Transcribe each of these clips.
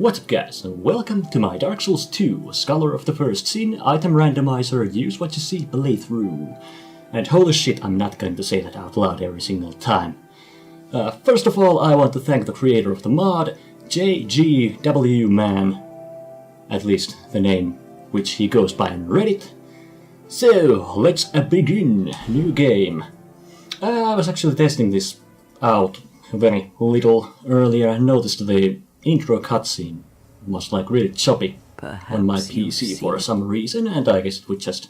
What's up guys, and welcome to my Dark Souls 2 Scholar of the First Sin Item Randomizer Use What You See playthrough. And holy shit, I'm not going to say that out loud every single time. First of all, I want to thank the creator of the mod, JGWman, at least the name which he goes by on Reddit. So, let's begin. New game. I was actually testing this out very little earlier. I noticed the intro cutscene was like really choppy on my PC for some reason, and I guess it would just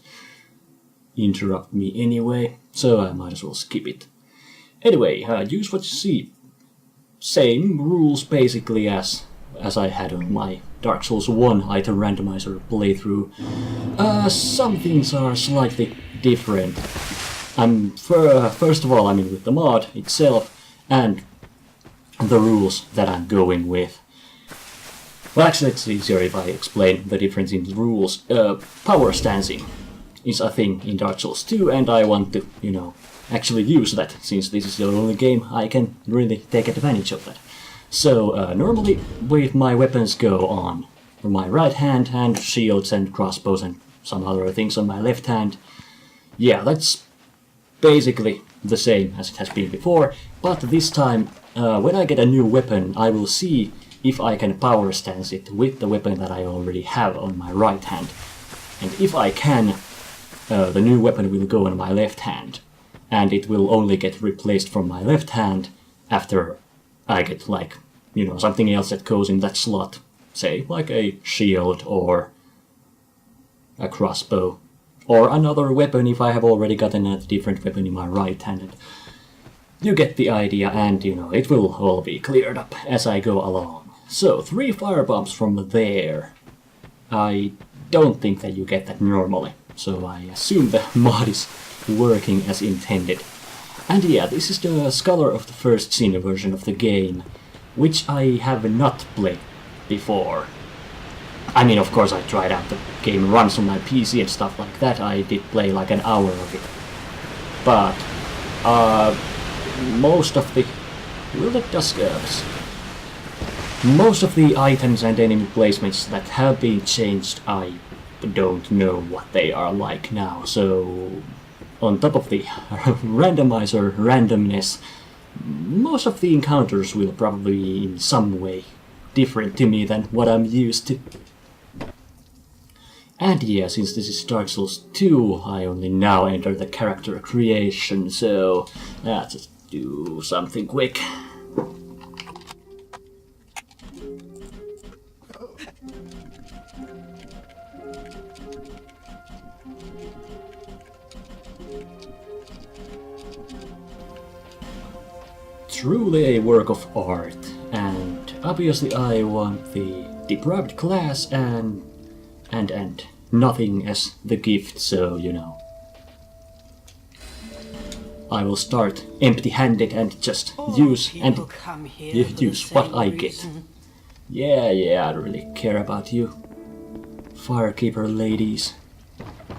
interrupt me anyway, so I might as well skip it. Anyway, use what you see. Same rules basically as I had on my Dark Souls 1 Item Randomizer playthrough. Some things are slightly different. First of all, I mean with the mod itself and the rules that I'm going with. Well, actually it's easier if I explain the difference in the rules. Power stancing is a thing in Dark Souls 2, and I want to, actually use that, since this is the only game I can really take advantage of that. So, normally with my weapons go on my right hand, and shields and crossbows and some other things on my left hand. Yeah, that's basically the same as it has been before, but this time, when I get a new weapon, I will see if I can power stance it with the weapon that I already have on my right hand. And if I can, the new weapon will go on my left hand, and it will only get replaced from my left hand after I get, like, something else that goes in that slot. Say, like a shield or a crossbow, or another weapon if I have already gotten a different weapon in my right hand. You get the idea, and it will all be cleared up as I go along. So, 3 firebombs from there. I don't think that you get that normally, so I assume the mod is working as intended. And yeah, this is the Scholar of the First Sin version of the game, which I have not played before. I mean, of course I tried out the game runs on my PC and stuff like that. I did play like an hour of it. But, most of the... Will it discuss? Most of the items and enemy placements that have been changed, I don't know what they are like now. So, on top of the randomizer randomness, most of the encounters will probably be in some way different to me than what I'm used to. And yeah, since this is Dark Souls 2, I only now enter the character creation, so let's just do something quick. Truly a work of art, and obviously I want the deprived class and nothing as the gift, so I will start empty-handed and just use what I get. Yeah, I don't really care about you Firekeeper ladies.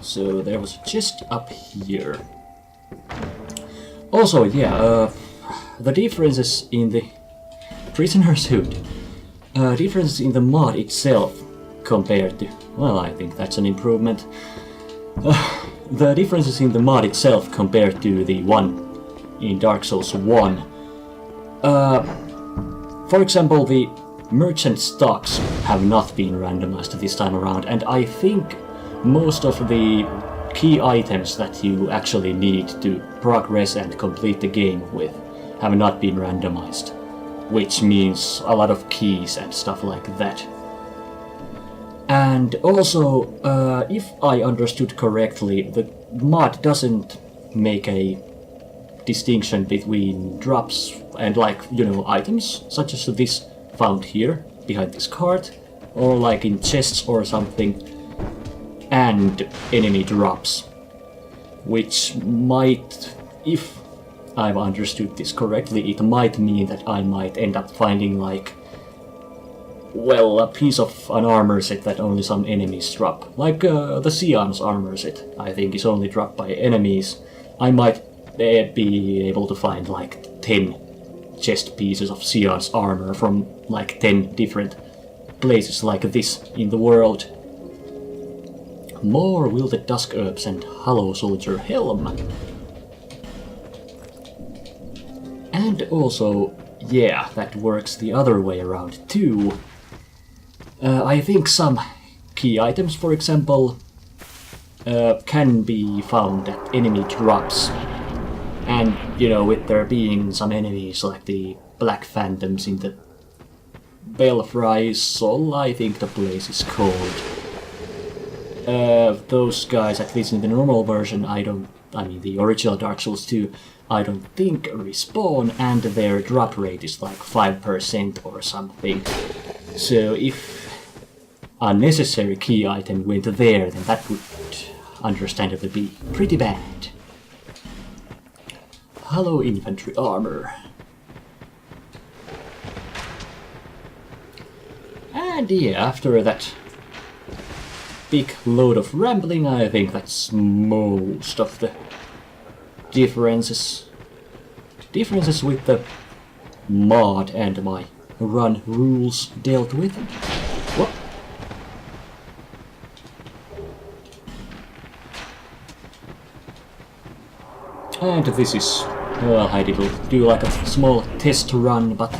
So there was a chest up here. Also, yeah, the differences in the prisoner's hood, differences in the mod itself compared to, well, I think that's an improvement. The differences in the mod itself compared to the one in Dark Souls 1. For example, the merchant stocks have not been randomized this time around, and I think most of the key items that you actually need to progress and complete the game with have not been randomized, which means a lot of keys and stuff like that. And also, if I understood correctly, the mod doesn't make a distinction between drops and, like, items such as this found here behind this cart, or like in chests or something, and enemy drops, which might, if I've understood this correctly, it might mean that I might end up finding, like, well, a piece of an armor set that only some enemies drop. Like the Sion's armor set, I think, is only dropped by enemies. I might be able to find like 10 chest pieces of Sion's armor from like 10 different places like this in the world. More wilted dusk herbs and hollow soldier helm. And also, yeah, that works the other way around too. I think some key items, for example, can be found at enemy drops. And, you know, with there being some enemies like the Black Phantoms in the Belfry Sol, I think the place is called. Those guys, at least in the normal version, I mean the original Dark Souls 2, I don't think respawn, and their drop rate is like 5% or something. So if a necessary key item went there, then that would understandably be pretty bad. Hollow infantry armor. And yeah, after that big load of rambling, I think that's most of the differences with the mod and my run rules dealt with. What? And this is, well, I did do like a small test run, but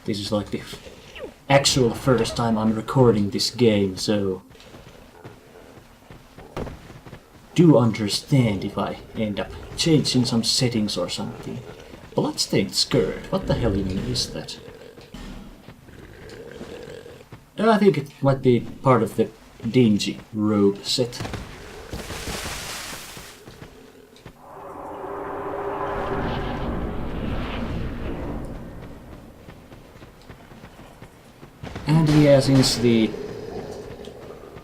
this is like the actual first time I'm recording this game, so do understand if I end up changing some settings or something. Bloodstained skirt, what the hell even is that? I think it might be part of the dingy robe set. And yeah, since the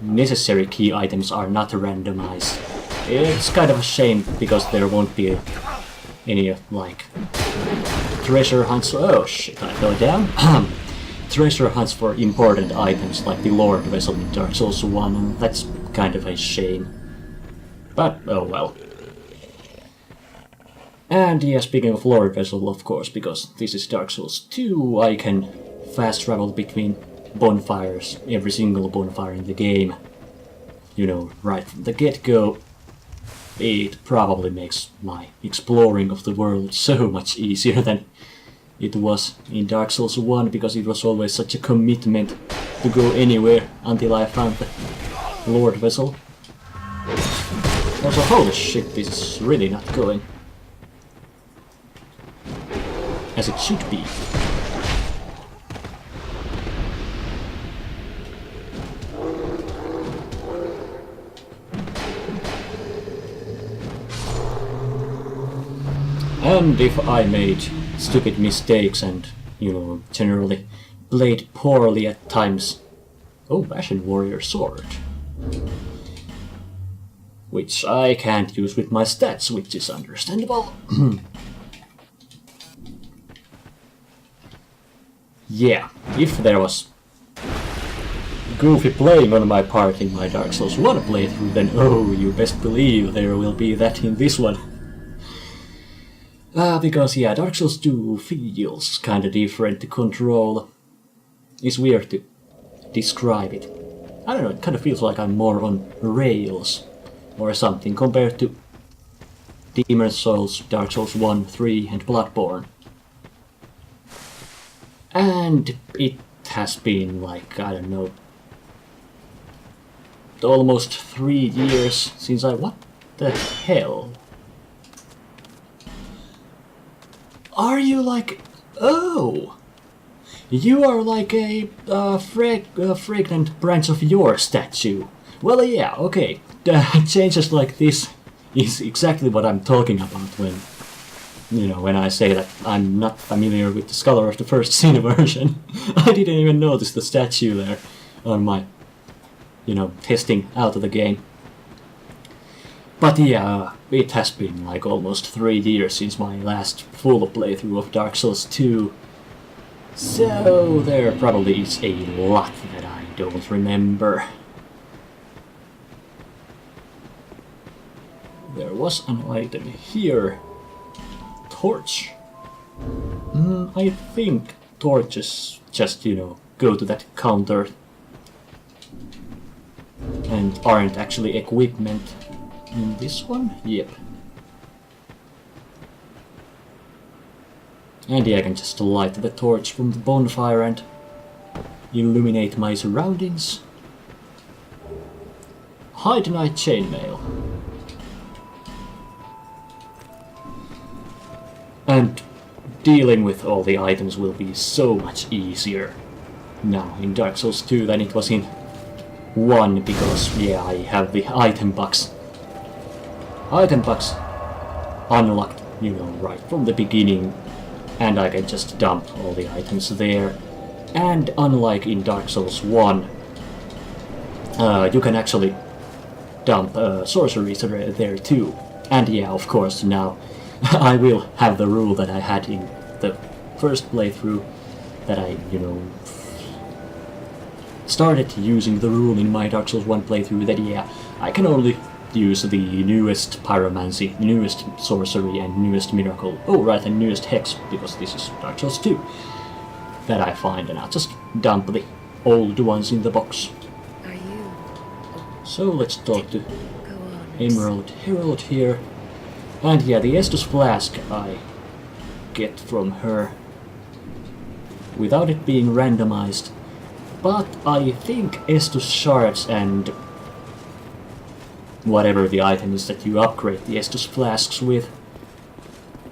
necessary key items are not randomized, it's kind of a shame because there won't be any, like, treasure hunts. Oh shit, I fell down. Treasure hunts for important items like the Lord Vessel in Dark Souls 1, and that's kind of a shame. But, oh well. And yeah, speaking of Lord Vessel, of course, because this is Dark Souls 2, I can fast travel between bonfires, every single bonfire in the game. You know, right from the get-go. It probably makes my exploring of the world so much easier than it was in Dark Souls 1, because it was always such a commitment to go anywhere until I found the Lord Vessel. Also, holy shit, this is really not going as it should be. And if I made stupid mistakes and, you know, generally played poorly at times... Oh, Ashen Warrior Sword. Which I can't use with my stats, which is understandable. Yeah, if there was goofy playing on my part in my Dark Souls 1 playthrough, then oh, you best believe there will be that in this one. Because yeah, Dark Souls 2 feels kinda different to control. It's weird to describe it. I don't know, it kinda feels like I'm more on rails or something compared to Demon's Souls, Dark Souls 1, 3 and Bloodborne. And it has been like, I don't know, almost 3 years since I... What the hell? Are you like... Oh! You are like a fragrant branch of your statue. Well, yeah, okay. Changes like this is exactly what I'm talking about when, you know, when I say that I'm not familiar with the Scholar of the First Sin version. I didn't even notice the statue there on my, you know, testing out of the game. But yeah, it has been like almost 3 years since my last full playthrough of Dark Souls 2. So there probably is a lot that I don't remember. There was an item here. Torch. I think torches just, you know, go to that counter and aren't actually equipment in this one. Yep. And yeah, I can just light the torch from the bonfire and illuminate my surroundings. Hide night chainmail. And dealing with all the items will be so much easier now in Dark Souls 2 than it was in 1, because yeah, I have the item box. Item box unlocked, you know, right from the beginning, and I can just dump all the items there. And unlike in Dark Souls 1, you can actually dump sorceries there too. And yeah, of course, now I will have the rule that I had in the first playthrough, that I, you know, started using the rule in my Dark Souls 1 playthrough, that yeah, I can only use the newest pyromancy, newest sorcery, and newest miracle. Oh right, and newest hex, because this is Dark Souls 2 that I find, and I'll just dump the old ones in the box. Are you? So let's talk to Emerald Herald here. And yeah, the Estus flask I get from her without it being randomized. But I think Estus shards and whatever the item is that you upgrade the Estus flasks with,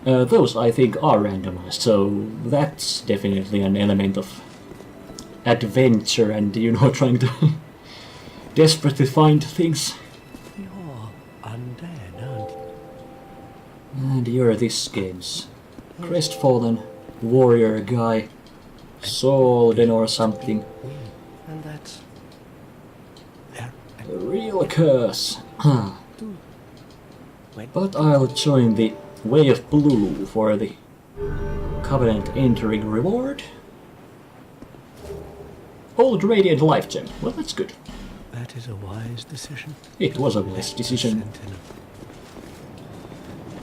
those I think are randomized, so that's definitely an element of adventure and, you know, trying to desperately find things. You're undead, aren't you? And you're this game's crestfallen warrior guy, Solden or something. And that's... The real curse. But I'll join the Way of Blue for the Covenant entering reward. Old Radiant Life Gem. Well, that's good. That is a wise decision. It was a wise decision. Sentinel.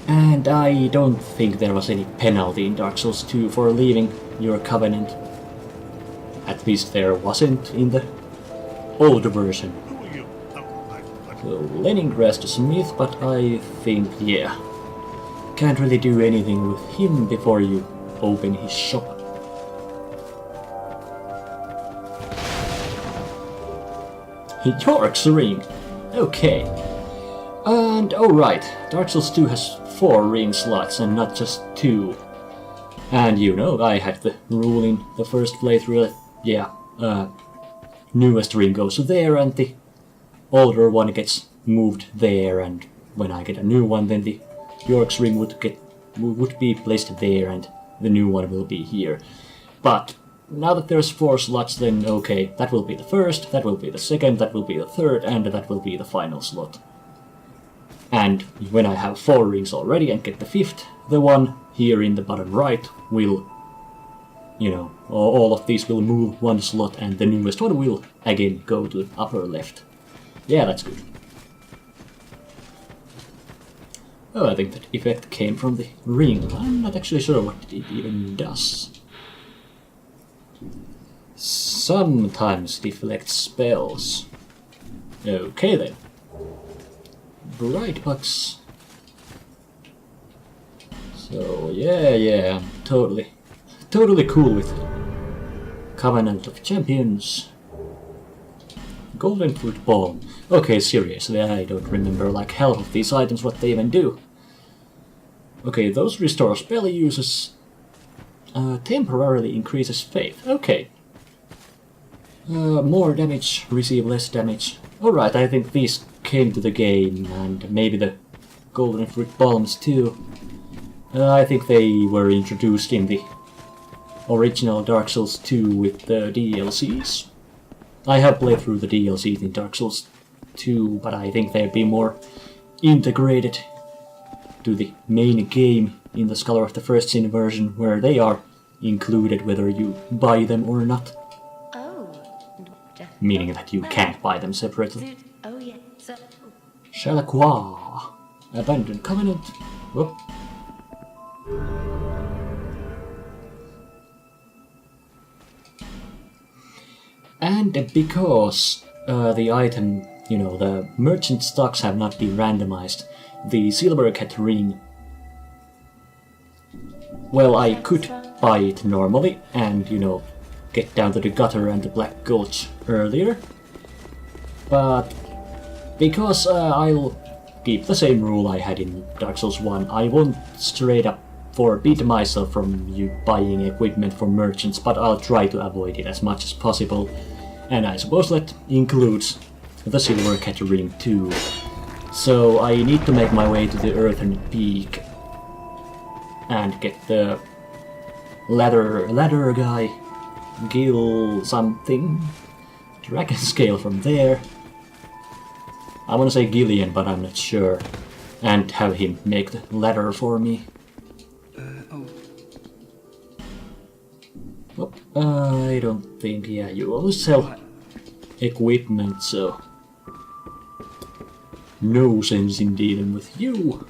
And I don't think there was any penalty in Dark Souls 2 for leaving your Covenant. At least there wasn't in the old version. So, Leningrad the Smith, but I think, yeah, can't really do anything with him before you open his shop. York's Ring! Okay. And, oh right, Dark Souls 2 has 4 ring slots and not just 2. And you know, I had the rule in the first playthrough that, yeah, newest ring goes there and the older one gets moved there, and when I get a new one, then the York's Ring would be placed there, and the new one will be here. But now that there's 4 slots, then okay, that will be the first, that will be the second, that will be the third, and that will be the final slot. And when I have 4 rings already and get the 5th, the one here in the bottom right will, you know, all of these will move 1 slot, and the newest one will again go to the upper left. Yeah, that's good. Oh, I think that effect came from the ring. I'm not actually sure what it even does. Sometimes deflects spells. Okay then. Bright bucks. So yeah, I'm totally cool with Covenant of Champions. Golden Fruit Balm. Okay, seriously, I don't remember like half of these items, what they even do. Okay, those restore spell uses. Temporarily increases faith. Okay. More damage, receive less damage. Alright, I think these came to the game, and maybe the Golden Fruit Balms too. I think they were introduced in the original Dark Souls 2 with the DLCs. I have played through the DLCs in Dark Souls 2, but I think they'd be more integrated to the main game in the Scholar of the First Sin version, where they are included whether you buy them or not. Meaning that you can't buy them separately. Shalakwa. Abandoned Covenant. Whoop. And because the item, you know, the merchant stocks have not been randomized, the silver cat ring, well, I could buy it normally and, you know, get down to the gutter and the Black Gulch earlier. But because I'll keep the same rule I had in Dark Souls 1, I won't straight up forbid myself from you buying equipment from merchants, but I'll try to avoid it as much as possible. And I suppose that includes the silver cat ring too. So I need to make my way to the Earthen Peak and get the ladder guy, Gil something, dragon scale from there. I want to say Gillian, but I'm not sure. And have him make the ladder for me. Oh, I don't think, yeah, you always sell equipment, so no sense in dealing with you.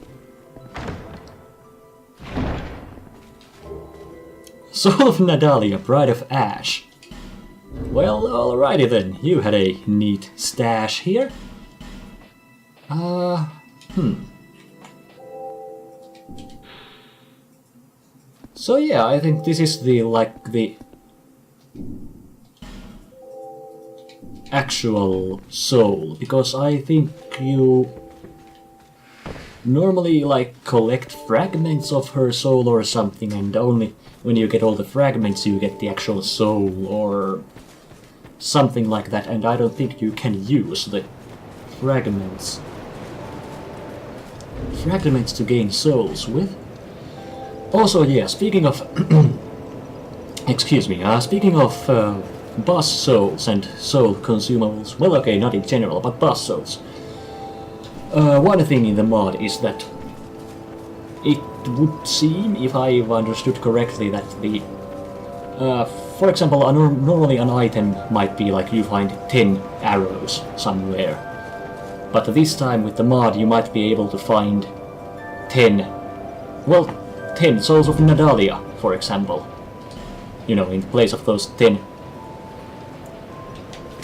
Soul of Nadalia, Bride of Ash. Well, alrighty then, you had a neat stash here. So yeah, I think this is the actual soul, because I think you normally collect fragments of her soul or something, and only when you get all the fragments you get the actual soul or something like that, and I don't think you can use the fragments to gain souls with. Also, yeah, speaking of speaking of boss souls and soul consumables, well, okay, not in general, but boss souls. One thing in the mod is that it would seem, if I've understood correctly, that the for example, normally an item might be like you find 10 arrows somewhere, but this time with the mod you might be able to find 10 souls of Nadalia, for example. You know, in place of those 10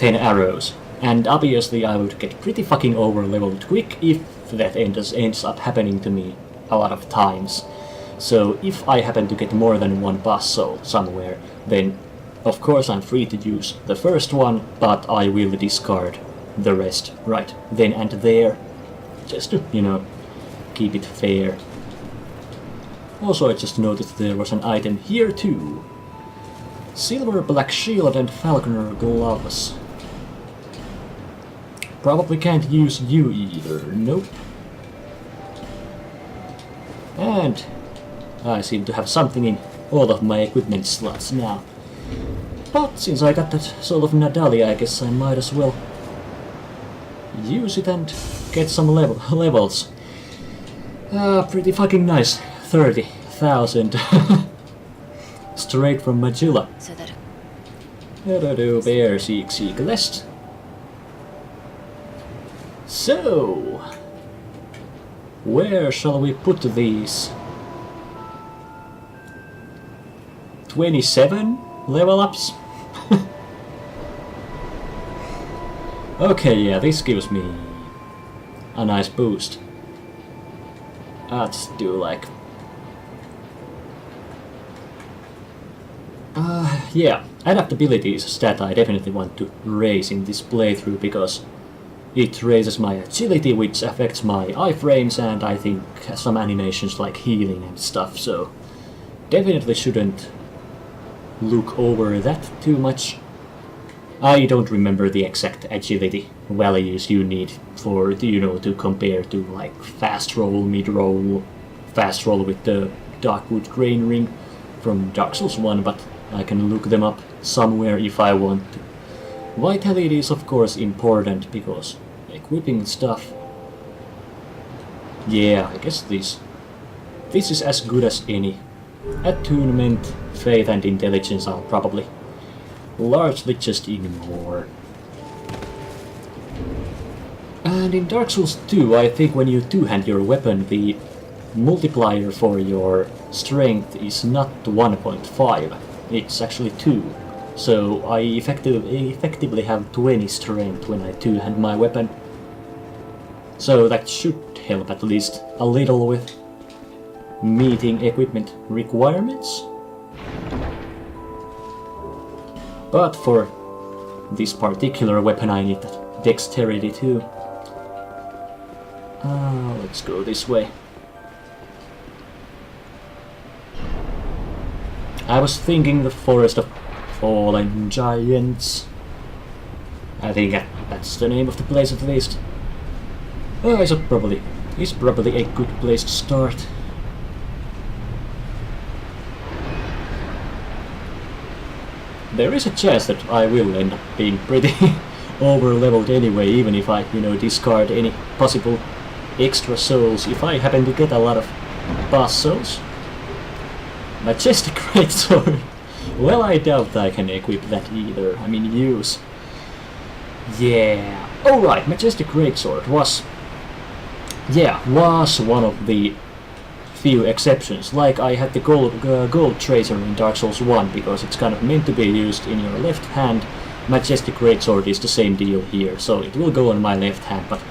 arrows. And obviously I would get pretty fucking over-leveled quick if that ends up happening to me a lot of times. So if I happen to get more than one boss soul somewhere, then of course I'm free to use the first one, but I will discard the rest right then and there, just to, you know, keep it fair. Also, I just noticed there was an item here too. Silver Black Shield and Falconer Gloves. Probably can't use you either, nope. And I seem to have something in all of my equipment slots now. But since I got that Soul of Nadalia, I guess I might as well use it and get some levels. Pretty fucking nice. 30,000. Straight from Magilla. So that Bear seek lest. So, where shall we put these? 27 level ups? Okay, yeah, this gives me a nice boost. Let's do like... yeah, adaptability is a stat I definitely want to raise in this playthrough, because it raises my agility, which affects my iframes, and I think some animations like healing and stuff, so definitely shouldn't look over that too much. I don't remember the exact agility values you need for, you know, to compare to like fast roll, mid roll, fast roll with the Darkwood Grain Ring from Dark Souls 1, but I can look them up somewhere if I want to. Vitality is of course important, because equipping stuff... Yeah, I guess this is as good as any. Attunement, Faith and Intelligence I'll probably largely just ignore. And in Dark Souls 2, I think when you two-hand your weapon, the multiplier for your strength is not 1.5, it's actually 2. So I effectively have 20 strength when I two-hand my weapon. So that should help at least a little with meeting equipment requirements. But for this particular weapon I need that dexterity too. Let's go this way. I was thinking the Forest of Fallen Giants. I think that's the name of the place at least. It's probably a good place to start. There is a chance that I will end up being pretty over-leveled anyway, even if I, discard any possible extra souls, if I happen to get a lot of boss souls. Majestic Greatsword. Well, I doubt I can equip that either. I mean, use. Yeah. Alright, Majestic Greatsword was one of the few exceptions. Like, I had the gold tracer in Dark Souls 1, because it's kind of meant to be used in your left hand. Majestic Greatsword is the same deal here, so it will go on my left hand, but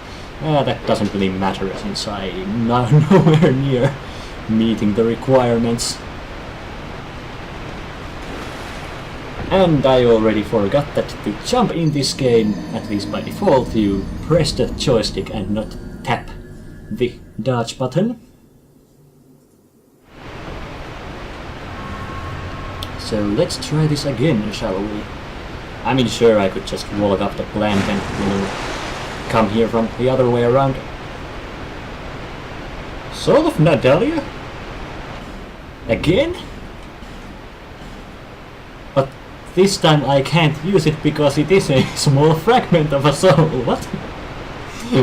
that doesn't really matter since I'm nowhere near meeting the requirements. And I already forgot that to jump in this game, at least by default, you press the joystick and not tap the dodge button. So let's try this again, shall we? I mean, sure, I could just walk up the plank and, come here from the other way around. Soul of Nadalia? Again? But this time I can't use it because it is a small fragment of a soul. What?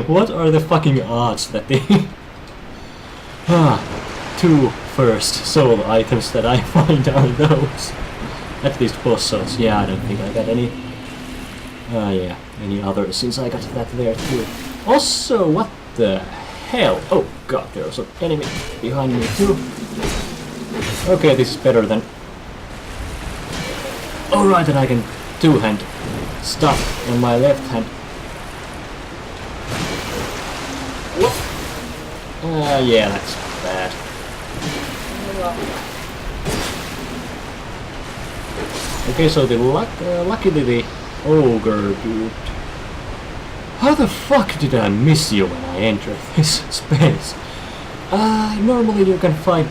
What are the fucking odds that they... two first soul items that I find are those. At least boss souls. Yeah, I don't think I got any... yeah, any others since I got that there too. Also, what the hell? Oh god, there's an enemy behind me too. Okay, this is better than... Alright, and I can two-hand stuff on my left hand. Yeah, that's bad. Okay, so the luckily the ogre dude. How the fuck did I miss you when I entered this space? Normally you can find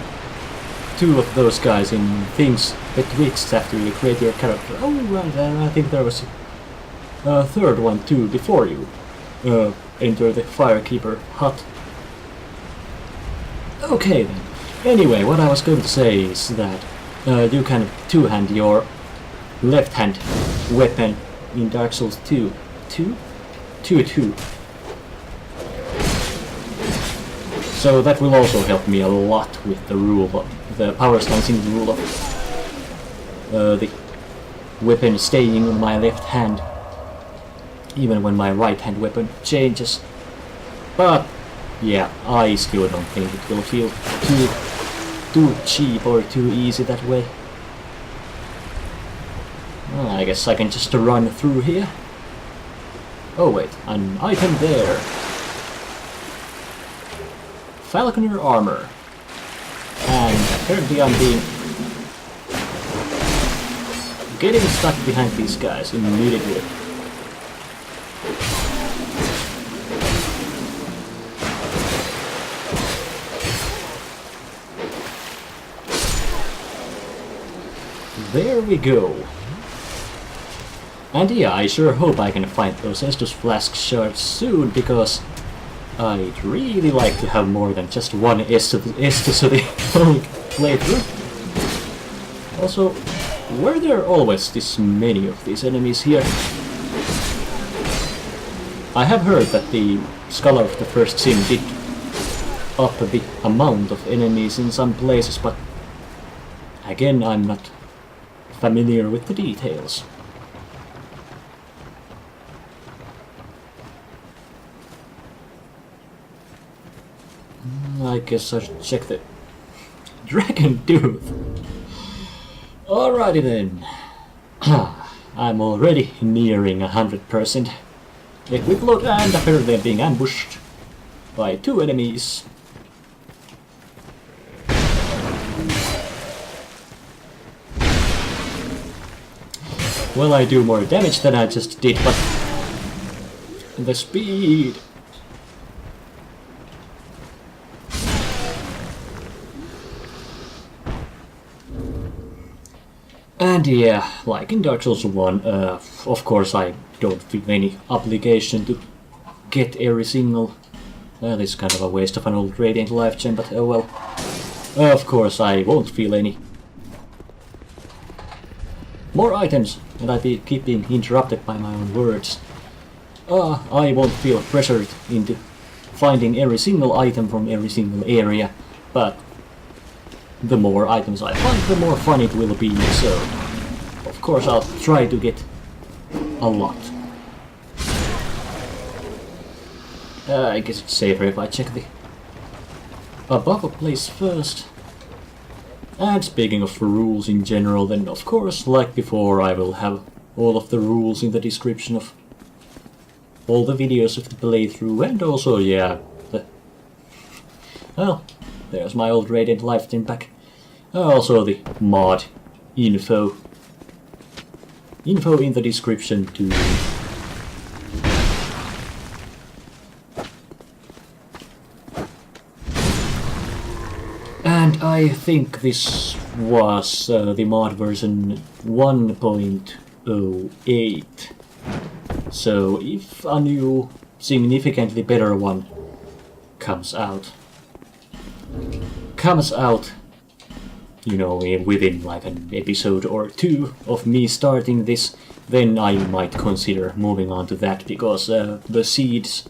two of those guys in things betwixt after you create your character. Oh right, I think there was a third one too before you enter the Firekeeper hut. Okay then. Anyway, what I was going to say is that you can two-hand your left-hand weapon in Dark Souls 2. 2? 2. So that will also help me a lot with the rule of the power stancing rule of the weapon staying on my left hand, even when my right-hand weapon changes. But yeah, I still don't think it will feel too cheap or too easy that way. Well, I guess I can just run through here. Oh wait, an item there. Falconer armor. And apparently I'm getting stuck behind these guys immediately. There we go. And yeah, I sure hope I can find those Estus Flask shards soon, because I'd really like to have more than just one Estus of the whole playthrough. Also, were there always this many of these enemies here? I have heard that the Scholar of the First Sin did up the amount of enemies in some places, but again, I'm not familiar with the details. I guess I should check the Dragon Tooth. Alrighty then. I'm already nearing 100% equip load, and apparently I'm being ambushed by 2 enemies. Well, I do more damage than I just did, but the speed. And yeah, like in Dark Souls 1, of course I don't feel any obligation to get every single... this is kind of a waste of an old Radiant life gem, but oh well. Of course I won't feel any more items, and I keep being interrupted by my own words. I won't feel pressured into finding every single item from every single area, but the more items I find, the more fun it will be, so of course I'll try to get a lot. I guess it's safer if I check the above a place first. And speaking of rules in general, then of course, like before, I will have all of the rules in the description of all the videos of the playthrough, and also, yeah, well, there's my old Radiant life gem back. Also the mod info in the description too. And I think this was the mod version 1.08. So if a new, significantly better one comes out, you know, within like an episode or 2 of me starting this, then I might consider moving on to that, because the seeds,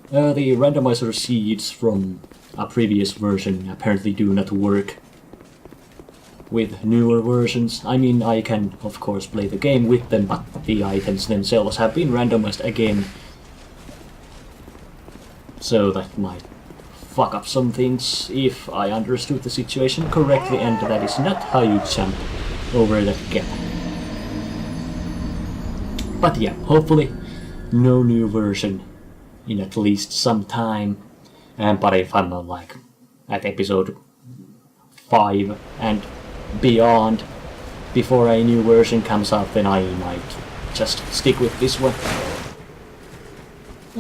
the randomizer seeds from a previous version apparently do not work with newer versions. I mean, I can of course play the game with them, but the items themselves have been randomized again, so that might fuck up some things if I understood the situation correctly, and that is not how you jump over that gap. But yeah, hopefully no new version in at least some time. But if I'm like at episode 5 and beyond before a new version comes out, then I might just stick with this one.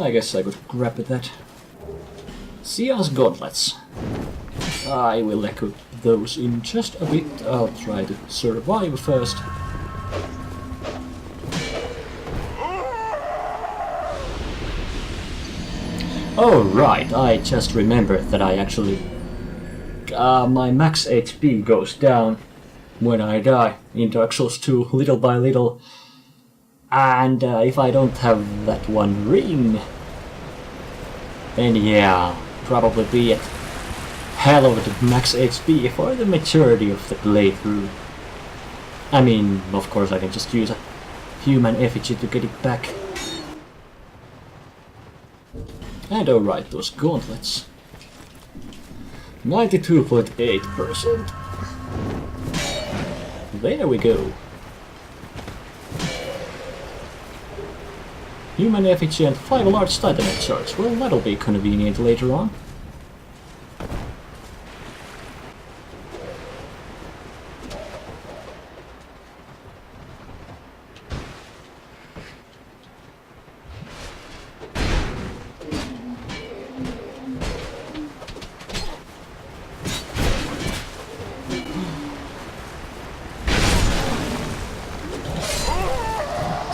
I guess I could grab that. Sia's Gauntlets. I will equip those in just a bit. I'll try to survive first. Oh right, I just remembered that I actually... my max HP goes down when I die in Dark Souls 2, little by little. And if I don't have that one ring, then yeah, probably be at hallowed max HP for the majority of the playthrough. I mean, of course I can just use a human effigy to get it back. And alright, those gauntlets. 92.8%. There we go. Human effigy and 5 large titanite shards. Well, that'll be convenient later on.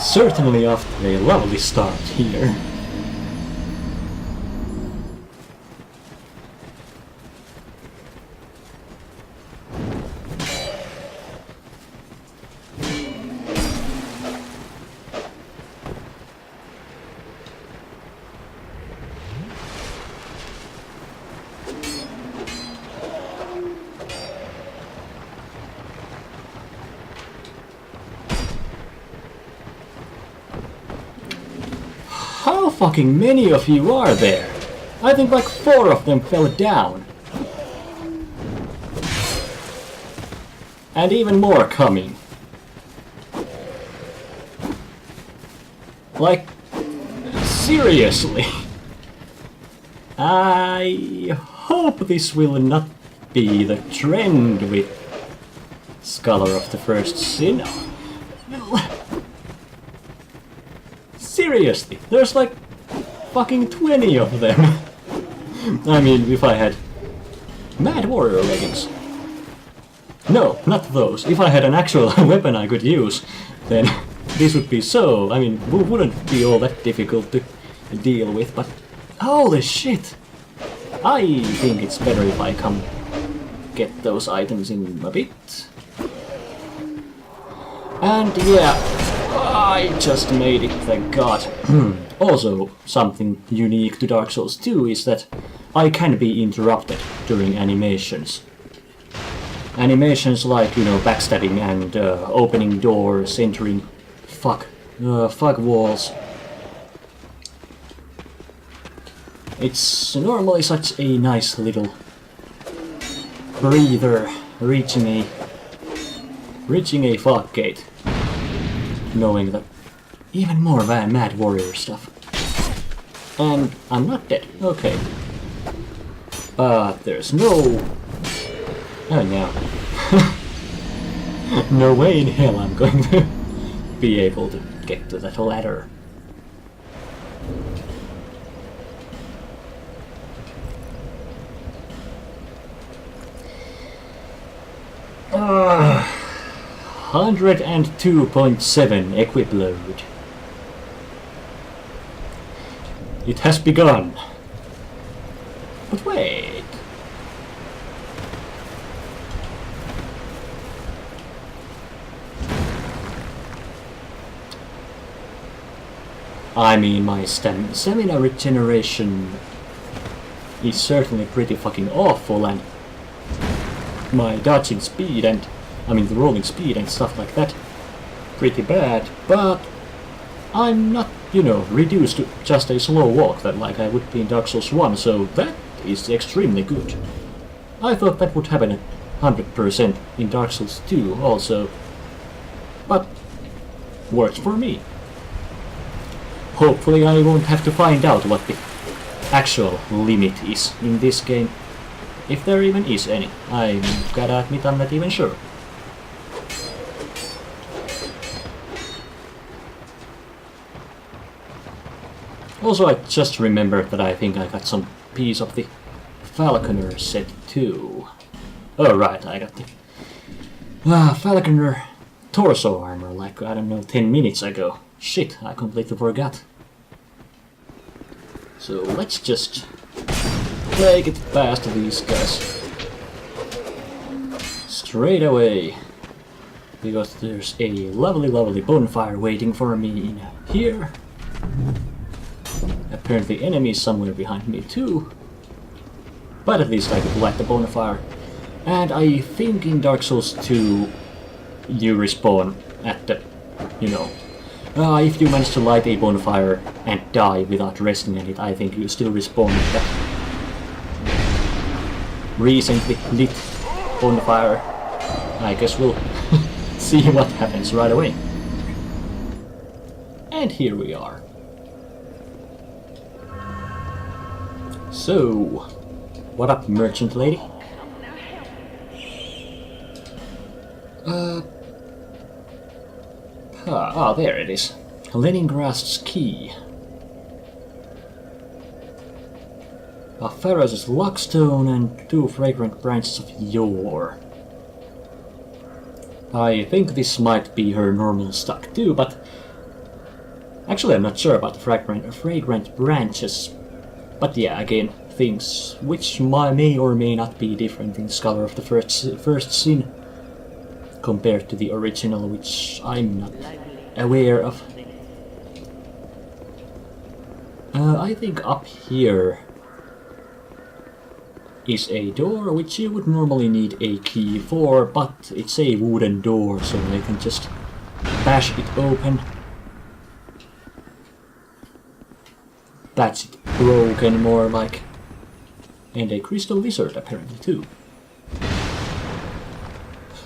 Certainly off to a lovely start here. How fucking many of you are there? I think like 4 of them fell down. And even more coming. Like, seriously. I hope this will not be the trend with Scholar of the First Sin. Seriously, there's like fucking 20 of them. I mean, if I had Mad Warrior leggings. No, not those. If I had an actual weapon I could use, then this would be so... I mean, wouldn't be all that difficult to deal with, but... Holy shit! I think it's better if I come get those items in a bit. And yeah, I just made it, thank god. Also, something unique to Dark Souls 2 is that I can be interrupted during animations. Animations like, you know, backstabbing and opening doors, entering fuck walls. It's normally such a nice little breather, reaching a fog gate, knowing that even more Mad Warrior stuff. And I'm not dead, okay. But there's no... Oh no. No way in hell I'm going to be able to get to that ladder. Uh, 102.7 equip load. It has begun. But wait. I mean, my stamina regeneration is certainly pretty fucking awful, and my dodging speed and, I mean, the rolling speed and stuff like that, pretty bad, but I'm not, you know, reduced to just a slow walk that like I would be in Dark Souls 1, so that is extremely good. I thought that would happen at 100% in Dark Souls 2 also, but works for me. Hopefully I won't have to find out what the actual limit is in this game, if there even is any. I gotta admit I'm not even sure. Also, I just remembered that I think I got some piece of the Falconer set too. Oh right, I got the Falconer torso armor like, I don't know, 10 minutes ago. Shit, I completely forgot. So let's just take it past these guys straight away, because there's a lovely bonfire waiting for me in here. Apparently enemies somewhere behind me too, but at least I could light the bonfire. And I think in Dark Souls 2 you respawn at the, you know, if you manage to light a bonfire and die without resting in it, I think you still respawn at that recently lit bonfire. I guess we'll see what happens right away. And here we are. So, what up, merchant lady? There it is. Leningrad's key. A Pharos' Luckstone and 2 fragrant branches of yore. I think this might be her normal stock too, but actually I'm not sure about the fragrant branches. But yeah, again, things which may or may not be different in Scholar of the First Sin compared to the original, which I'm not aware of. I think up here is a door which you would normally need a key for, but it's a wooden door, so I can just bash it open. That's it broken, more like. And a crystal lizard apparently too.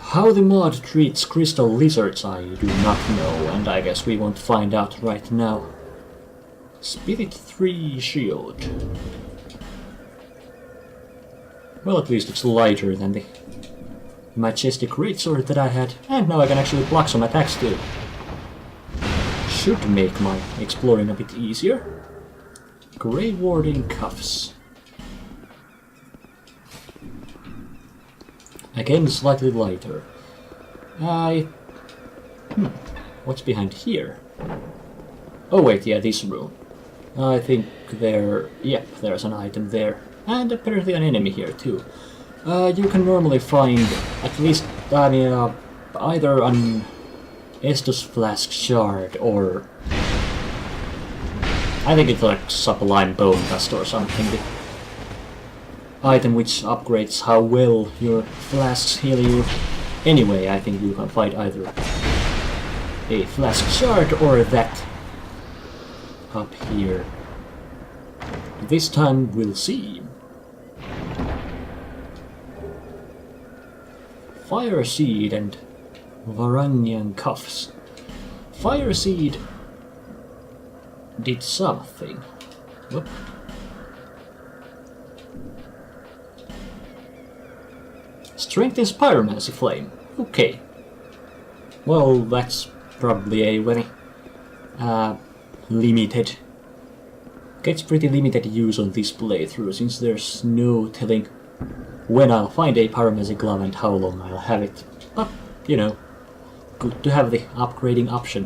How the mod treats crystal lizards I do not know, and I guess we won't find out right now. Spirit 3 shield. Well, at least it's lighter than the Majestic Greatsword that I had. And now I can actually block some attacks too. Should make my exploring a bit easier. Grey Warding Cuffs. Again, slightly lighter. What's behind here? Oh wait, yeah, this room. I think yep, there's an item there. And apparently an enemy here too. You can normally find at least, either an Estus Flask Shard or... I think it's like Sublime Bone Dust or something. The item which upgrades how well your flasks heal you. Anyway, I think you can find either a Flask Shard or that up here. This time we'll see. Fire Seed and Varangian Cuffs. Fire Seed did something. Whoop. Strengthens Pyromancy Flame. Okay. Well, that's probably a very limited... Gets pretty limited use on this playthrough, since there's no telling when I'll find a Pyromancy Glove and how long I'll have it. But, you know, good to have the upgrading option.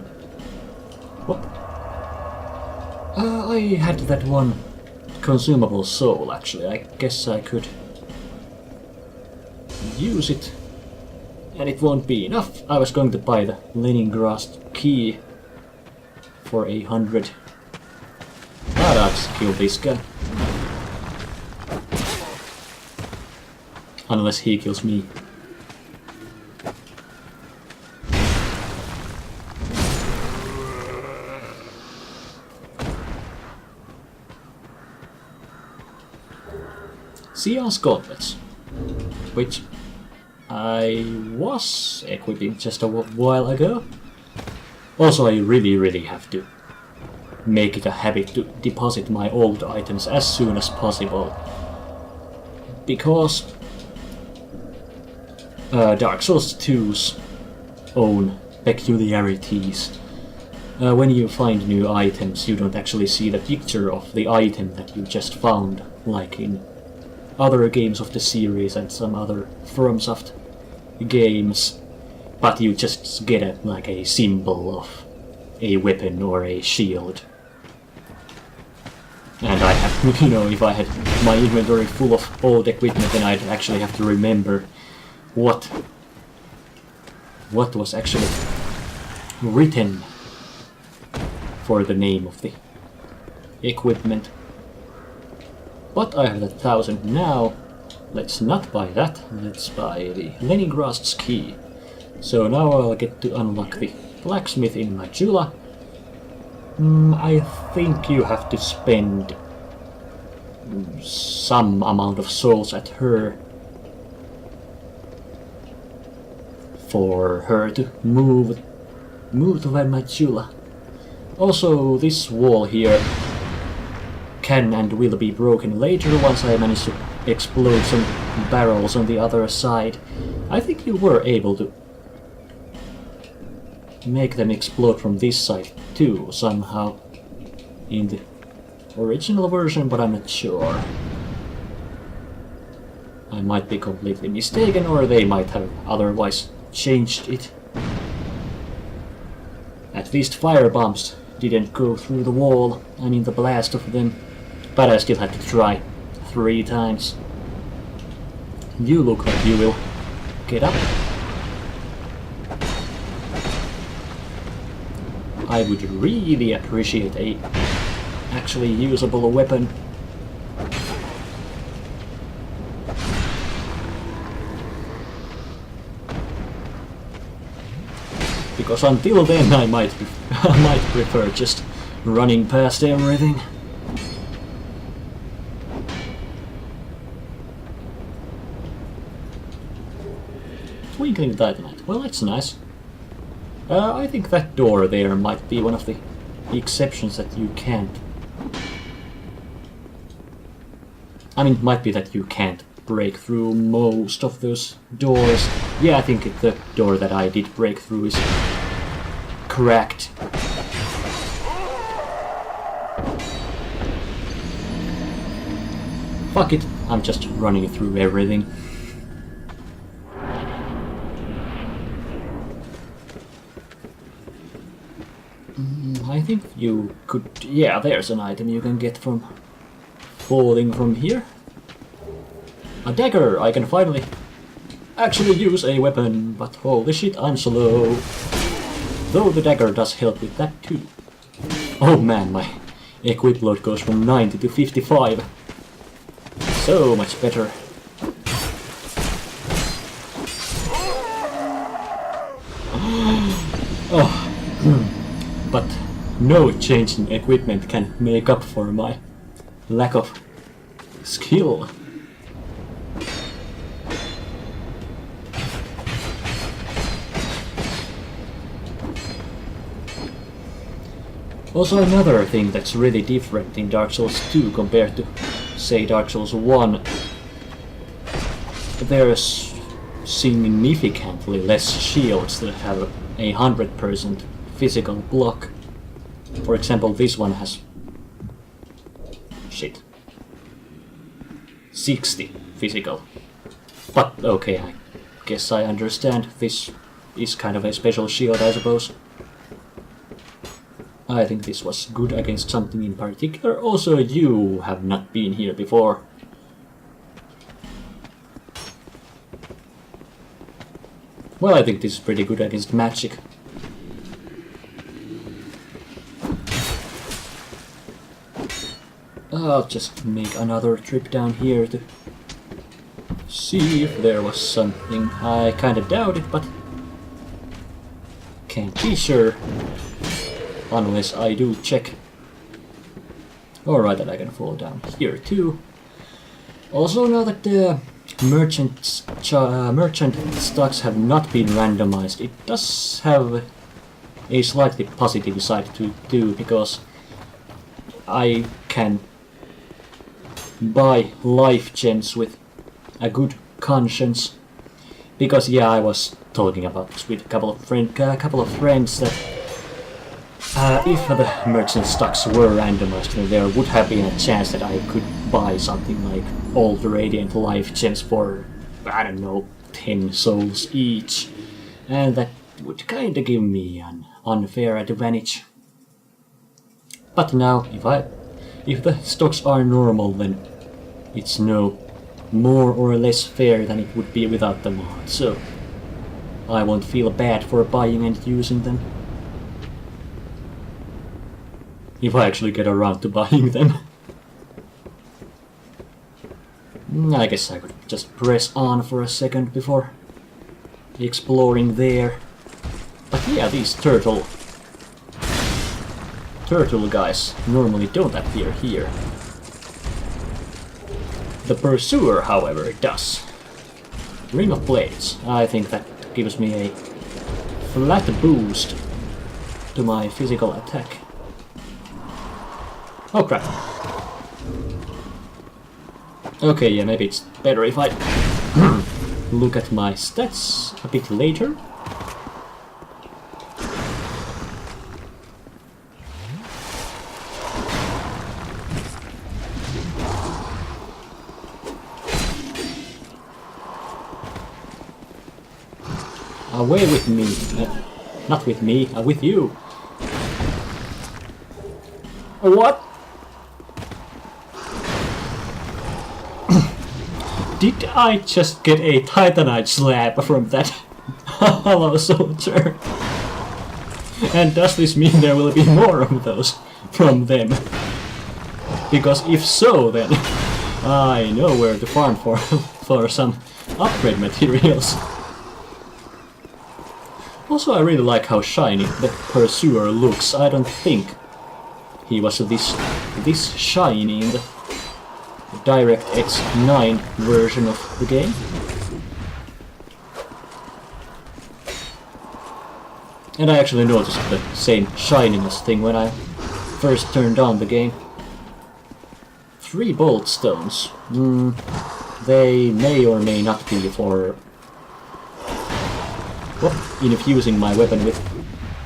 Whoop. I had that one consumable soul, actually. I guess I could use it. And it won't be enough. I was going to buy the Leningrad key for 100. Let's kill this guy. Unless he kills me. Sion's gauntlets, which I was equipping just a while ago. Also, I really have to make it a habit to deposit my old items as soon as possible, because Dark Souls 2's own peculiarities. When you find new items, you don't actually see the picture of the item that you just found, like in other games of the series and some other FromSoft games, but you just get like a symbol of a weapon or a shield. And I have, you know, if I had my inventory full of old equipment, then I'd actually have to remember what was actually written for the name of the equipment. But I have 1,000 now. Let's not buy that. Let's buy the Leningrad's key. So now I'll get to unlock the blacksmith in Majula. I think you have to spend some amount of souls at her for her to move to Majula. Also, this wall here can and will be broken later once I manage to explode some barrels on the other side. I think you were able to make them explode from this side too, somehow, in the original version, but I'm not sure. I might be completely mistaken, or they might have otherwise changed it. At least fire bombs didn't go through the wall, I mean the blast of them, but I still had to try 3 times. You look like you will get up. I would really appreciate a actually usable weapon. Because until then I might prefer just running past everything. Twinkling Dynamite. Well, that's nice. I think that door there might be one of the exceptions that you can't I mean, it might be that you can't break through most of those doors. Yeah, I think the door that I did break through is cracked. Fuck it, I'm just running through everything. I think you could... yeah, there's an item you can get from falling from here. A dagger! I can finally actually use a weapon, but holy shit, I'm slow. Though the dagger does help with that too. Oh man, my equip load goes from 90 to 55. So much better. Oh. But no change in equipment can make up for my lack of skill. Also another thing that's really different in Dark Souls 2 compared to, say, Dark Souls 1, there's significantly less shields that have 100% physical block. For example, this one has... shit. 60 physical. But okay, I guess I understand. This is kind of a special shield, I suppose. I think this was good against something in particular. Also, you have not been here before. Well, I think this is pretty good against magic. I'll just make another trip down here to see if there was something. I kinda doubt it, but can't be sure. Unless I do check. Alright, that I can fall down here too. Also, now that the merchant stocks have not been randomized, it does have a slightly positive side to it too, because I can buy life gems with a good conscience. Because yeah, I was talking about this with a couple of friends that if the merchant stocks were randomized, then there would have been a chance that I could buy something like all the radiant life gems for, I don't know, 10 souls each. And that would kinda give me an unfair advantage. But now, if the stocks are normal, then it's no more or less fair than it would be without the mod, so I won't feel bad for buying and using them. If I actually get around to buying them. I guess I could just press on for a second before exploring there. But yeah, these turtle guys normally don't appear here. The Pursuer, however, does. Ring of Blades. I think that gives me a flat boost to my physical attack. Oh crap. Okay, yeah, maybe it's better if I look at my stats a bit later. Away with me. Not with me, with you. What? Did I just get a Titanite slap from that hollow soldier? And does this mean there will be more of those from them? Because if so, then I know where to farm for some upgrade materials. Also, I really like how shiny the Pursuer looks. I don't think he was this shiny in the DirectX 9 version of the game. And I actually noticed the same shininess thing when I first turned on the game. 3 bolt stones. They may or may not be for infusing my weapon with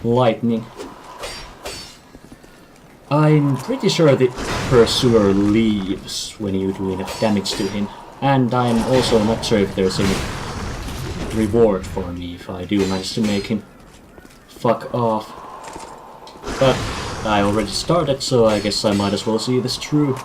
lightning. I'm pretty sure the pursuer leaves when you do enough damage to him, and I'm also not sure if there's any reward for me if I do manage to make him fuck off. But I already started, so I guess I might as well see this through.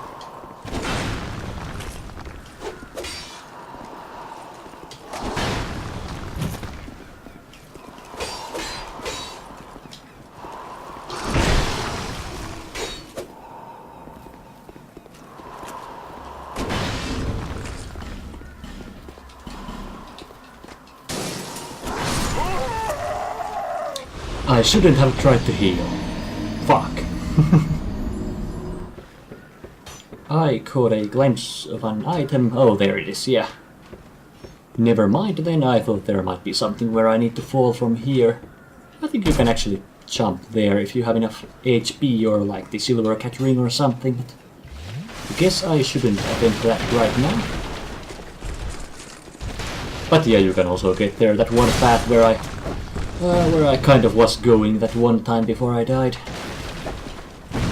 I shouldn't have tried to heal. Fuck. I caught a glimpse of an item. Oh, there it is, yeah. Never mind then, I thought there might be something where I need to fall from here. I think you can actually jump there if you have enough HP or like the silver cat ring or something, but I guess I shouldn't attempt that right now. But yeah, you can also get there that one path where I kind of was going that one time before I died.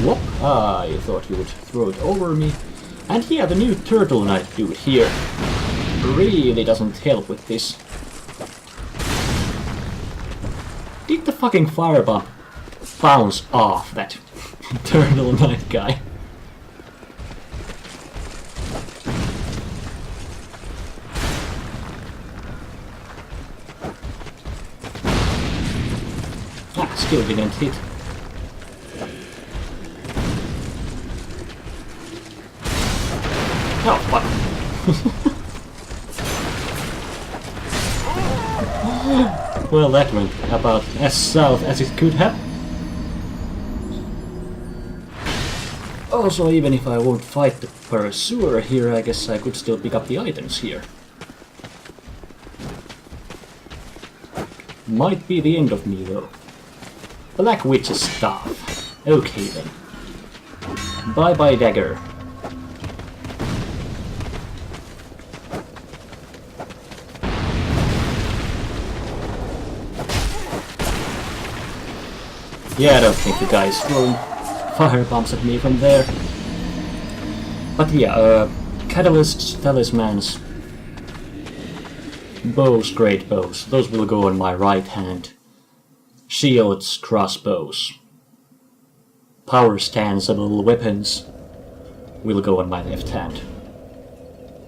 Whoop! I thought you would throw it over me. And yeah, the new Turtle Knight dude here really doesn't help with this. Did the fucking firebomb bounce off that Turtle Knight guy? Still didn't hit. Oh, fuck. Well, that went about as south as it could have. Also, even if I won't fight the pursuer here, I guess I could still pick up the items here. Might be the end of me, though. Black Witch's staff. Okay then. Bye bye dagger. Yeah, I don't think the guy is throwing fire bombs at me from there. But yeah, catalysts, talismans, bows, great bows. Those will go on my right hand. Shields, crossbows, power stanceable weapons will go on my left hand.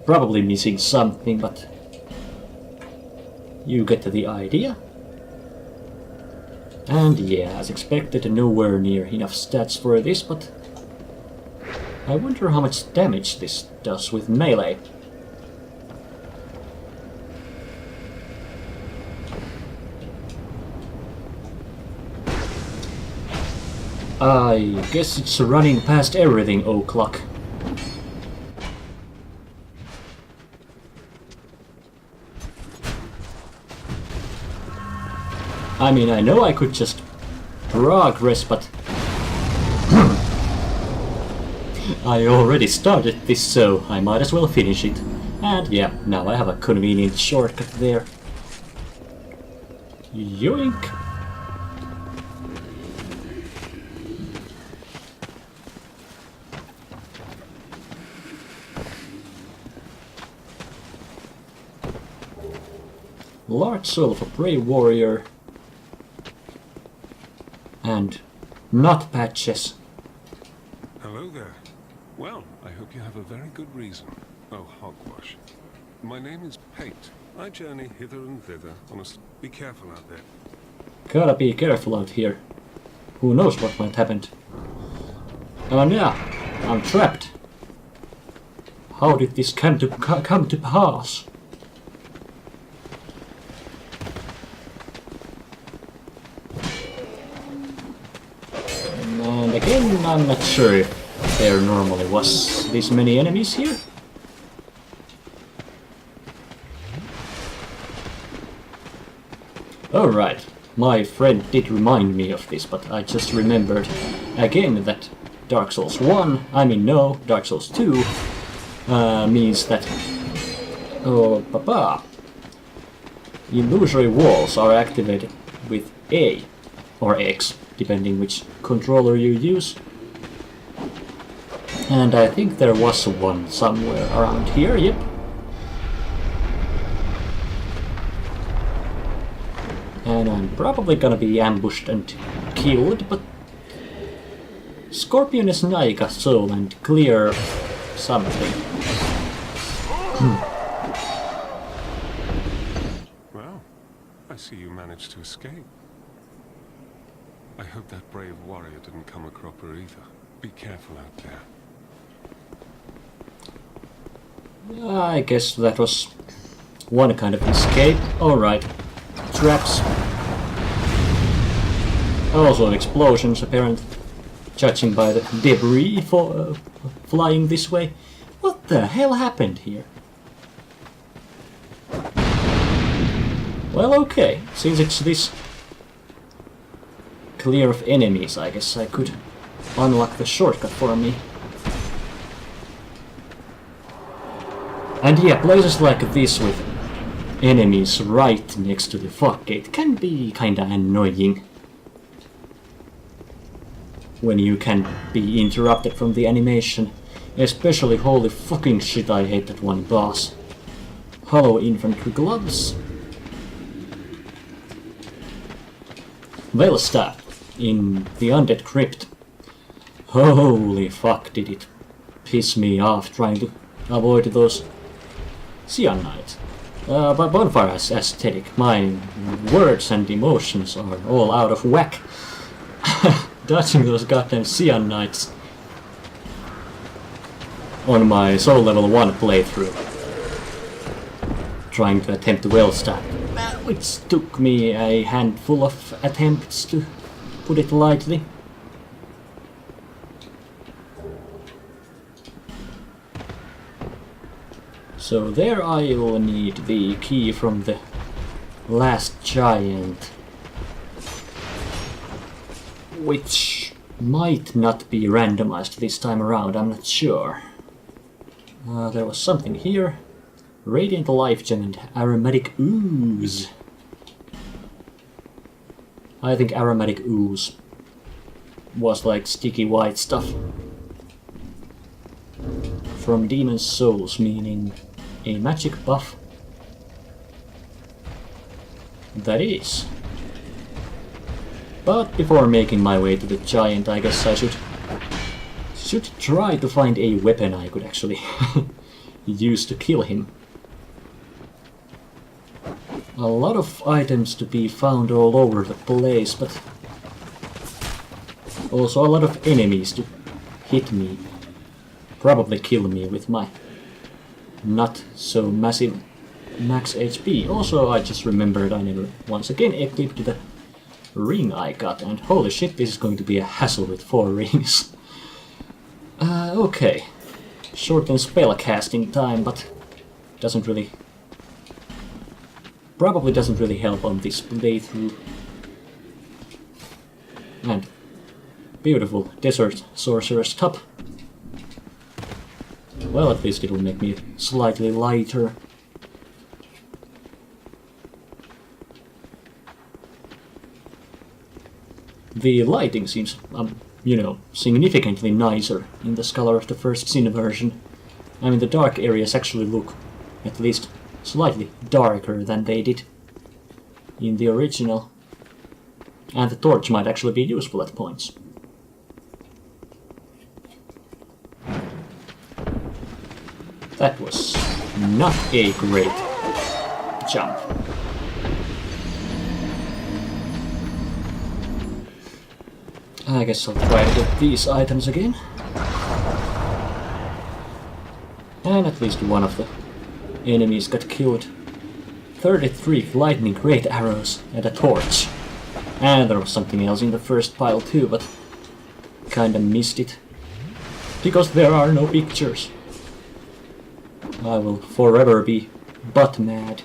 Probably missing something, but you get the idea. And yeah, as expected, nowhere near enough stats for this, but I wonder how much damage this does with melee. I guess it's running past everything, o'clock. I mean, I know I could just progress, but I already started this, so I might as well finish it. And yeah, now I have a convenient shortcut there. Yoink! Large soul of a brave warrior. And not patches. Hello there. Well, I hope you have a very good reason. Oh, hogwash. My name is Pate. I journey hither and thither on a... Be careful out there. Gotta be careful out here. Who knows what might happen. And yeah, I'm trapped. How did this come to pass? And again, I'm not sure if there normally was this many enemies here. Alright, my friend did remind me of this, but I just remembered again that Dark Souls 1, I mean no, Dark Souls 2 means that illusory walls are activated with A or X, depending which controller you use. And I think there was one somewhere around here, yep. And I'm probably gonna be ambushed and killed, but Scorpion is Naika soul and clear something. Well, I see you managed to escape. I hope that brave warrior didn't come a cropper either. Be careful out there. I guess that was one kind of escape. Alright. Traps. Also explosions, apparently. Judging by the debris flying this way. What the hell happened here? Well, okay. Since it's this clear of enemies, I guess I could unlock the shortcut for me. And yeah, places like this with enemies right next to the fog gate can be kinda annoying. When you can be interrupted from the animation. Especially, holy fucking shit, I hate that one boss. Hollow infantry gloves. Well stabbed in the undead crypt. Holy fuck, did it piss me off trying to avoid those cyanides. But bonfire aesthetic, my words and emotions are all out of whack. Dodging those goddamn cyanides on my soul level 1 playthrough. Trying to attempt the well stab, which took me a handful of attempts, to put it lightly. So there I will need the key from the last giant, which might not be randomized this time around, I'm not sure. There was something here. Radiant Life Gem and Aromatic Ooze. I think Aromatic Ooze was like sticky white stuff. From Demon's Souls, meaning a magic buff. That is. But before making my way to the giant, I guess I should try to find a weapon I could actually use to kill him. A lot of items to be found all over the place, but also a lot of enemies to hit me. Probably kill me with my not so massive max HP. Also, I just remembered I never once again equipped the ring I got, and holy shit, this is going to be a hassle with 4 rings. Okay. Shorten spell casting time, but probably doesn't really help on this playthrough. And beautiful desert sorcerer's cup. Well, at least it'll make me slightly lighter. The lighting seems, significantly nicer in the Scholar of the First Sin version. I mean, the dark areas actually look at least slightly darker than they did in the original. And the torch might actually be useful at points. That was not a great jump. I guess I'll try to get these items again. And at least one of the enemies got killed. 33 lightning great arrows and a torch. And there was something else in the first pile too, but kinda missed it. Because there are no pictures. I will forever be butt mad.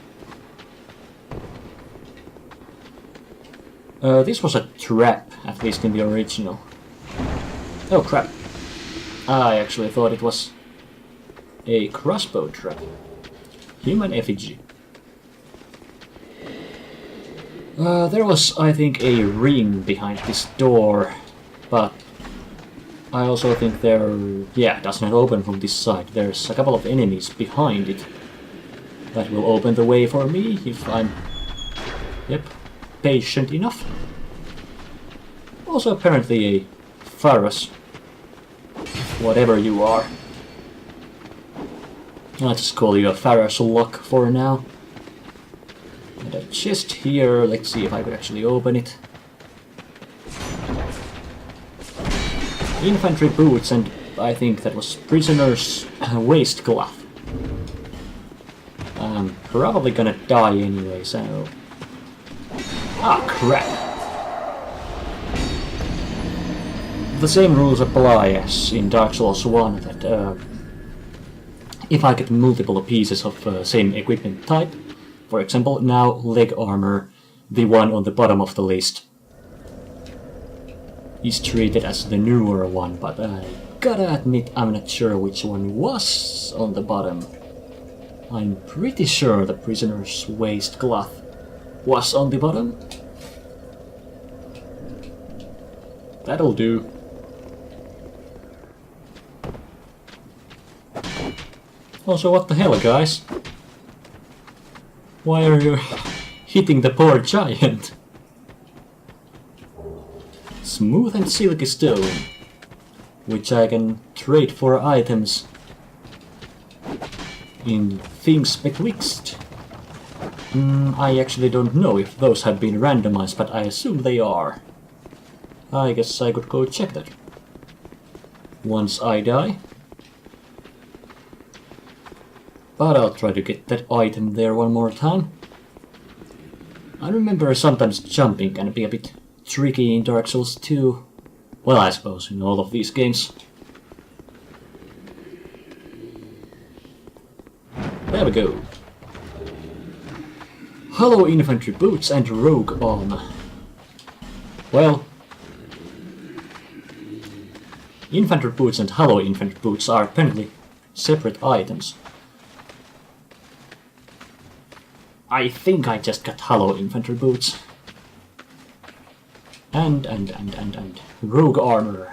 This was a trap, at least in the original. Oh crap. I actually thought it was a crossbow trap. Human effigy. There was, I think, a ring behind this door, but I also think does not open from this side. There's a couple of enemies behind it that will open the way for me if I'm, patient enough. Also apparently a Pharos, whatever you are. I'll just call you a Pharos lock for now. And a chest here, let's see if I could actually open it. Infantry boots, and I think that was prisoner's waistcloth. I'm probably gonna die anyway, so... Ah, crap! The same rules apply as in Dark Souls 1, that if I get multiple pieces of same equipment type, for example, now leg armor, the one on the bottom of the list, is treated as the newer one, but I gotta admit I'm not sure which one was on the bottom. I'm pretty sure the prisoner's waistcloth was on the bottom. That'll do. Also, what the hell, guys? Why are you hitting the poor giant? Smooth and silky stone, which I can trade for items in things betwixt. I actually don't know if those have been randomized, but I assume they are. I guess I could go check that once I die. But I'll try to get that item there one more time. I remember sometimes jumping can be a bit tricky in Dark Souls 2. Well, I suppose in all of these games. There we go. Hollow infantry boots and rogue armor. Well, infantry boots and hollow infantry boots are apparently separate items. I think I just got hollow infantry boots. And rogue armor.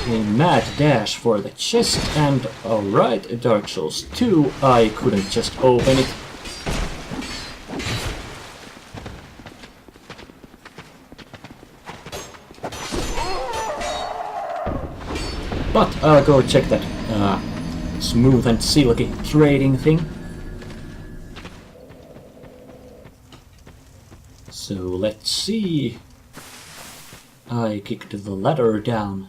A mad dash for the chest, and alright, Dark Souls 2, I couldn't just open it. But I'll go check that smooth and silky trading thing. So let's see. I kicked the ladder down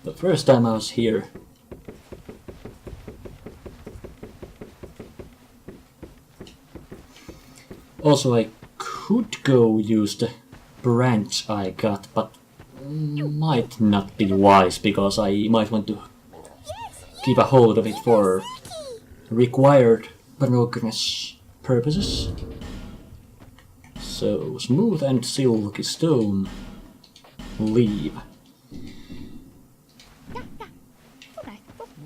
the first time I was here. Also, I could go use the branch I got, but might not be wise, because I might want to keep a hold of it for required progress purposes. So, smooth and silky stone. Leave.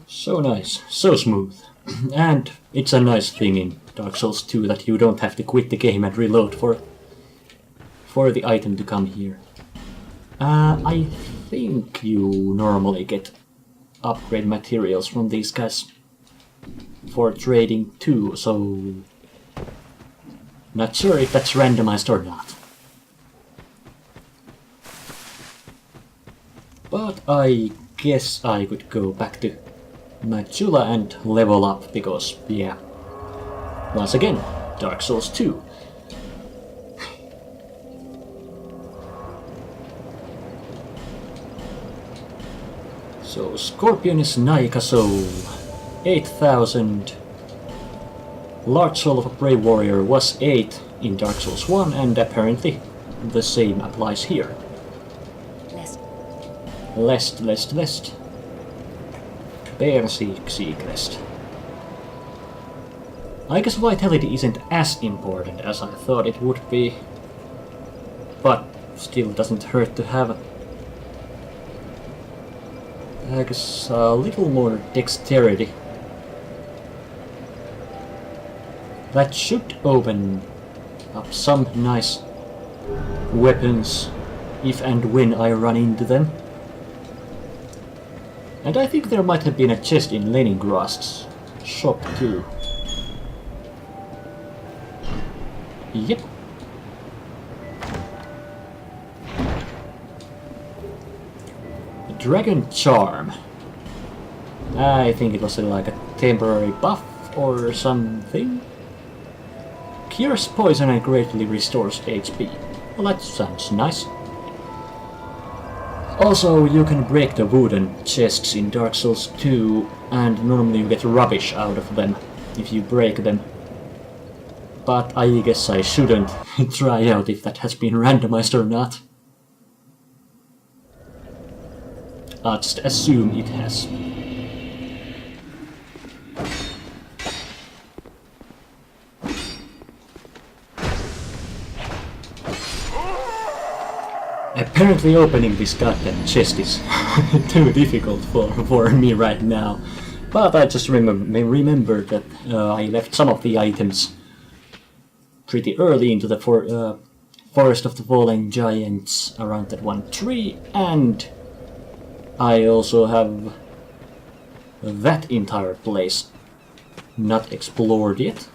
So nice, so smooth. And it's a nice thing in Dark Souls 2 that you don't have to quit the game and reload for the item to come here. I think you normally get upgrade materials from these guys for trading too, so not sure if that's randomized or not. But I guess I could go back to Majula and level up, because, yeah, once again, Dark Souls 2. So, Scorpion is Naika Soul, 8000. Large Soul of a Brave Warrior was 8 in Dark Souls 1, and apparently the same applies here. Lest. Bear Seek Lest. I guess vitality isn't as important as I thought it would be, but still doesn't hurt to have, I guess, a little more dexterity. That should open up some nice weapons if and when I run into them. And I think there might have been a chest in Leningrad's shop too. Yep. Dragon Charm. I think it was like a temporary buff or something. Cures poison and greatly restores HP. Well, that sounds nice. Also, you can break the wooden chests in Dark Souls 2, and normally you get rubbish out of them if you break them. But I guess I shouldn't try out if that has been randomized or not. I'll just assume it has. Apparently opening this goddamn chest is too difficult for me right now. But I just remembered that I left some of the items pretty early into the Forest of the Fallen Giants around that one tree, and I also have that entire place not explored yet.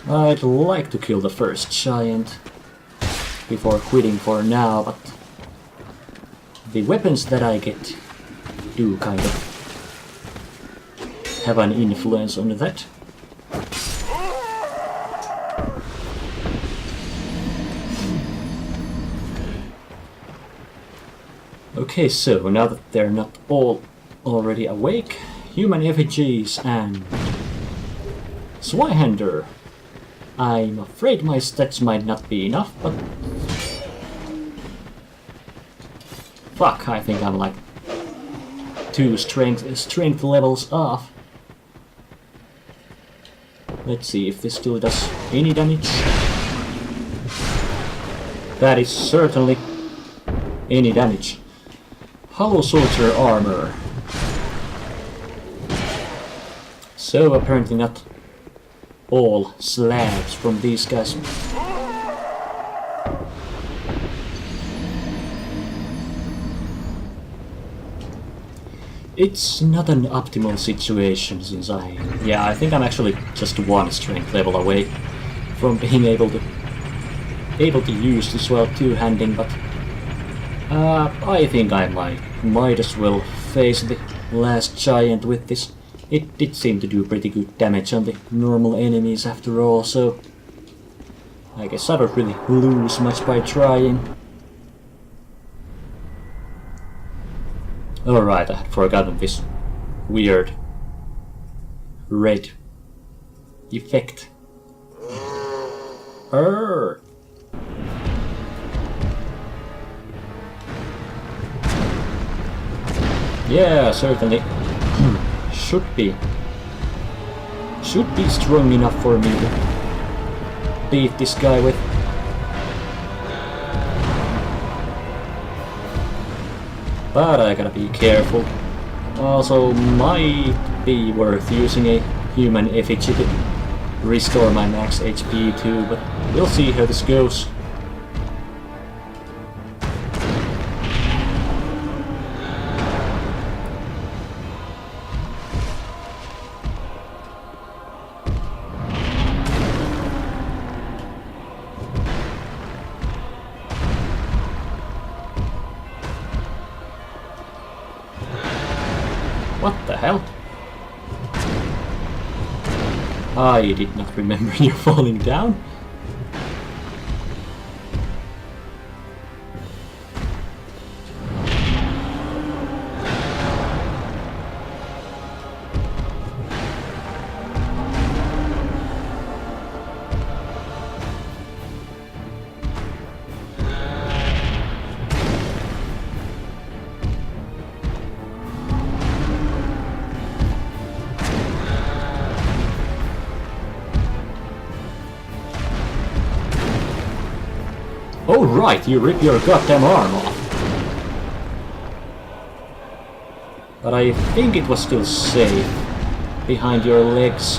I'd like to kill the first giant before quitting for now, but the weapons that I get do kind of have an influence on that. Okay, so now that they're not all already awake, human effigies and Zweihander. I'm afraid my stats might not be enough, but fuck, I think I'm like 2 strength levels off. Let's see if this still does any damage. That is certainly any damage. Hollow soldier armor. So apparently not all slabs from these guys. It's not an optimal situation since I think I'm actually just 1 strength level away from being able to use this well two-handing, but I think I might as well face the last giant with this. It did seem to do pretty good damage on the normal enemies after all, so I guess I don't really lose much by trying. Alright, I had forgotten this weird red effect. Yeah, certainly. Should be strong enough for me to beat this guy with. But I gotta be careful. Also, might be worth using a human effigy to restore my max HP too, but we'll see how this goes. What the hell? I did not remember you falling down. Oh right, you rip your goddamn arm off. But I think it was still safe behind your legs,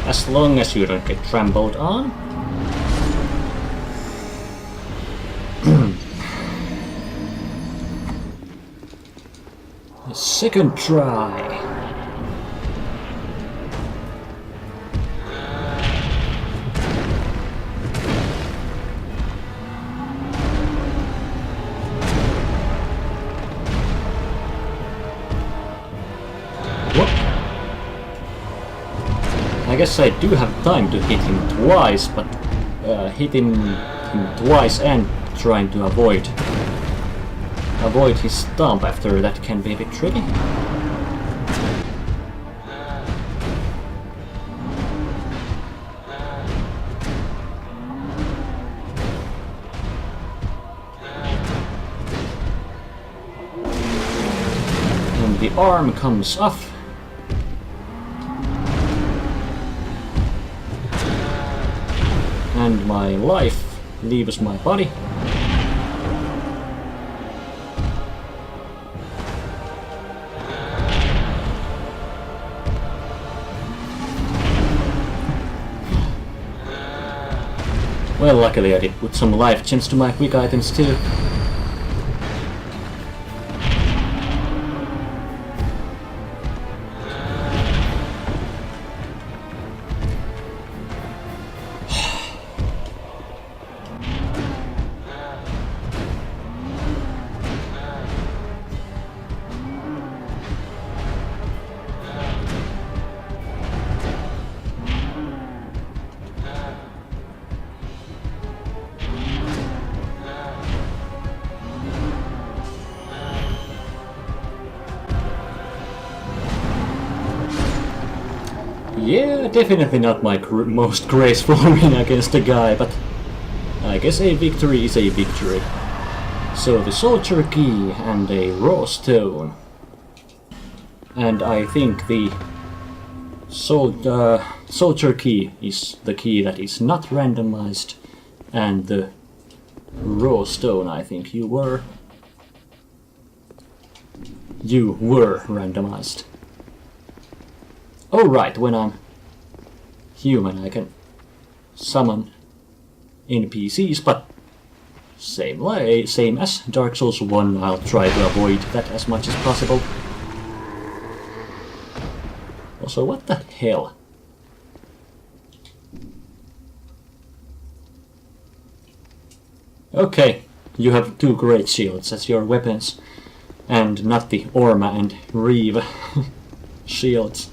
as long as you don't get trampled on. Second try. What? I guess I do have time to hit him twice, but hitting him twice and trying to avoid his stomp after that can be a bit tricky. And the arm comes off. And my life leaves my body. Well, luckily I did put some life gems to my quick items too. Yeah, definitely not my most graceful win against a guy, but I guess a victory is a victory. So the soldier key and a raw stone. And I think the soldier key is the key that is not randomized, and the raw stone, I think you were randomized. Oh right, when I'm human I can summon NPCs, but same as Dark Souls 1, I'll try to avoid that as much as possible. Also, what the hell? Okay, you have two great shields as your weapons, and not the Orma and Reeve shields.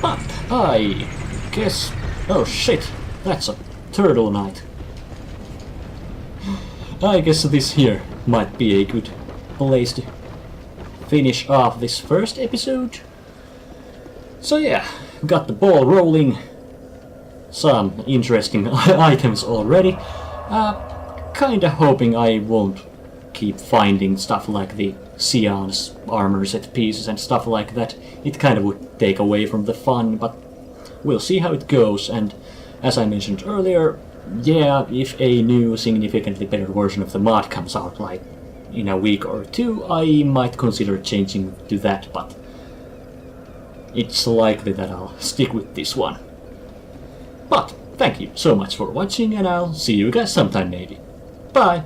But I guess... oh shit, that's a turtle knight. I guess this here might be a good place to finish off this first episode. So yeah, got the ball rolling. Some interesting items already. Kinda hoping I won't keep finding stuff like the Sion's armor set pieces and stuff like that. It kind of would take away from the fun, but we'll see how it goes. And as I mentioned earlier, yeah, if a new significantly better version of the mod comes out like in a week or two, I might consider changing to that, but it's likely that I'll stick with this one. But thank you so much for watching, and I'll see you guys sometime maybe. Bye!